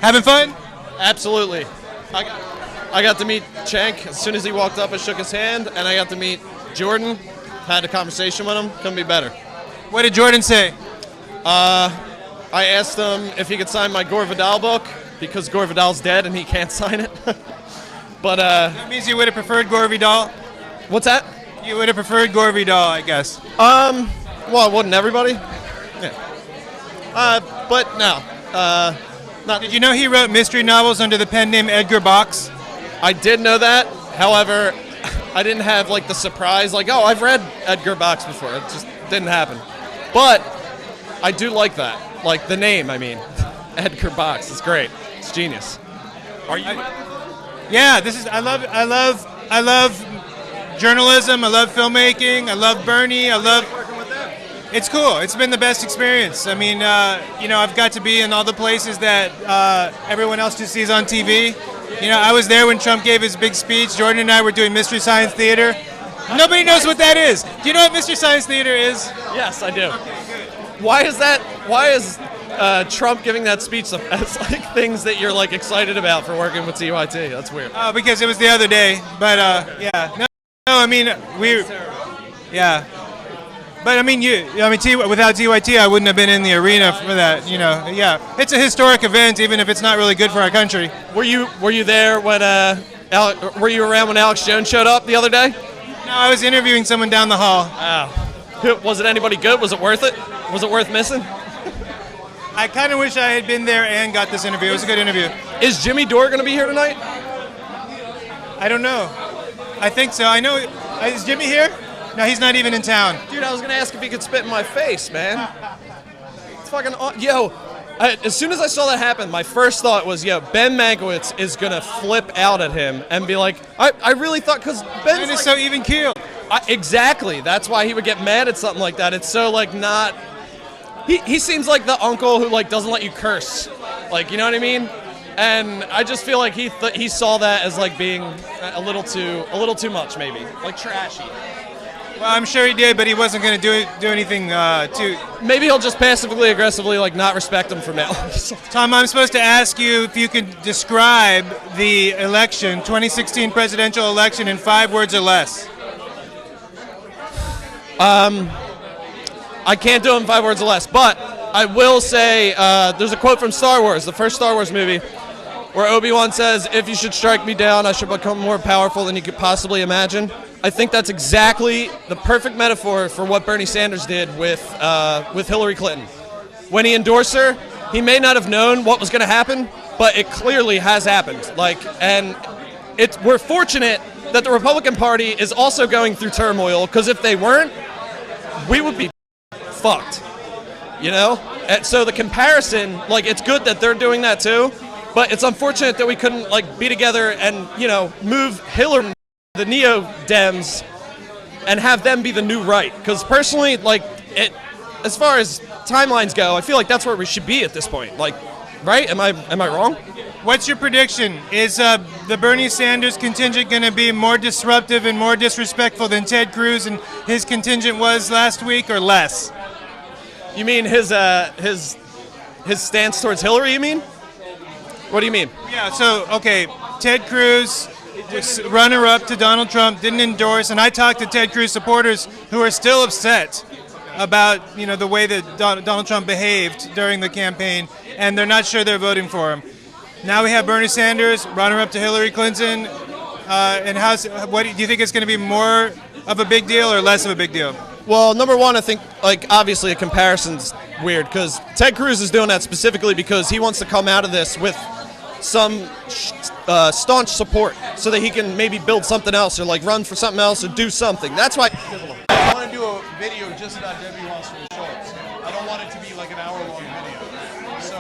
Having fun? Absolutely. I got to meet Cenk as soon as he walked up. I shook his hand, and I got to meet Jordan. Had a conversation with him. Couldn't be better. What did Jordan say? I asked him if he could sign my Gore Vidal book because Gore Vidal's dead and he can't sign it. But that means you would have preferred Gore Vidal. What's that? You would have preferred Gore Vidal, I guess. Well, wouldn't everybody? Yeah. But no. Not. Did you know he wrote mystery novels under the pen name Edgar Box? I did know that. However, I didn't have like the surprise, like, oh, I've read Edgar Box before. It just didn't happen. But I do like that. Like the name, I mean. Edgar Box. It's great. It's genius. Are you? Yeah, this is. I love journalism. I love filmmaking. I love Bernie. I love. It's cool. It's been the best experience. I mean, I've got to be in all the places that everyone else just sees on TV. I was there when Trump gave his big speech. Jordan and I were doing Mystery Science Theater. Nobody knows what that is. Do you know what Mystery Science Theater is? Yes, I do. Okay, good. Why is that? Why is Trump giving that speech as like things that you're like excited about for working with TYT? That's weird. Oh, because it was the other day. But yeah, no. I mean yeah. But I mean, without TYT, I wouldn't have been in the arena for that. Yeah, it's a historic event, even if it's not really good for our country. Were you there when were you around when Alex Jones showed up the other day? No, I was interviewing someone down the hall. Oh, was it anybody good? Was it worth it? Was it worth missing? I kind of wish I had been there and got this interview. It was a good interview. Is Jimmy Dore going to be here tonight? I don't know. I think so. I know. Is Jimmy here? No, he's not even in town. Dude, I was going to ask if he could spit in my face, man. It's fucking... Yo, as soon as I saw that happen, my first thought was, Ben Mankiewicz is going to flip out at him and be like, I really thought... Because Ben is so even keeled. Exactly. That's why he would get mad at something like that. It's so, like, not... He seems like the uncle who, like, doesn't let you curse. Like, you know what I mean? And I just feel like he saw that as, like, being a little too much, maybe. Like, trashy. Well, I'm sure he did, but he wasn't going to do anything too... Maybe he'll just passively aggressively, like, not respect him from now. Tom, I'm supposed to ask you if you could describe the election, 2016 presidential election, in 5 words or less. I can't do it in 5 words or less, but I will say there's a quote from Star Wars, the first Star Wars movie, where Obi-Wan says, "If you should strike me down, I should become more powerful than you could possibly imagine." I think that's exactly the perfect metaphor for what Bernie Sanders did with Hillary Clinton. When he endorsed her, he may not have known what was going to happen, but it clearly has happened. We're fortunate that the Republican Party is also going through turmoil, because if they weren't, we would be fucked, And so the comparison, it's good that they're doing that too, but it's unfortunate that we couldn't be together and move Hillary, the neo-Dems, and have them be the new right. Because personally, as far as timelines go, I feel like that's where we should be at this point. Right? Am I wrong? What's your prediction? Is the Bernie Sanders contingent going to be more disruptive and more disrespectful than Ted Cruz and his contingent was last week, or less? You mean his stance towards Hillary, you mean? What do you mean? Yeah, so, okay, Ted Cruz, runner-up to Donald Trump, didn't endorse, and I talked to Ted Cruz supporters who are still upset about, the way that Donald Trump behaved during the campaign, and they're not sure they're voting for him. Now we have Bernie Sanders, runner-up to Hillary Clinton, and what do you think it's going to be, more of a big deal or less of a big deal? Well, number one, I think, obviously a comparison's weird, because Ted Cruz is doing that specifically because he wants to come out of this with some staunch support so that he can maybe build something else or, run for something else or do something. That's why I want to do a video just about Debbie Wasserman Schultz. I don't want it to be like an hour-long video. So...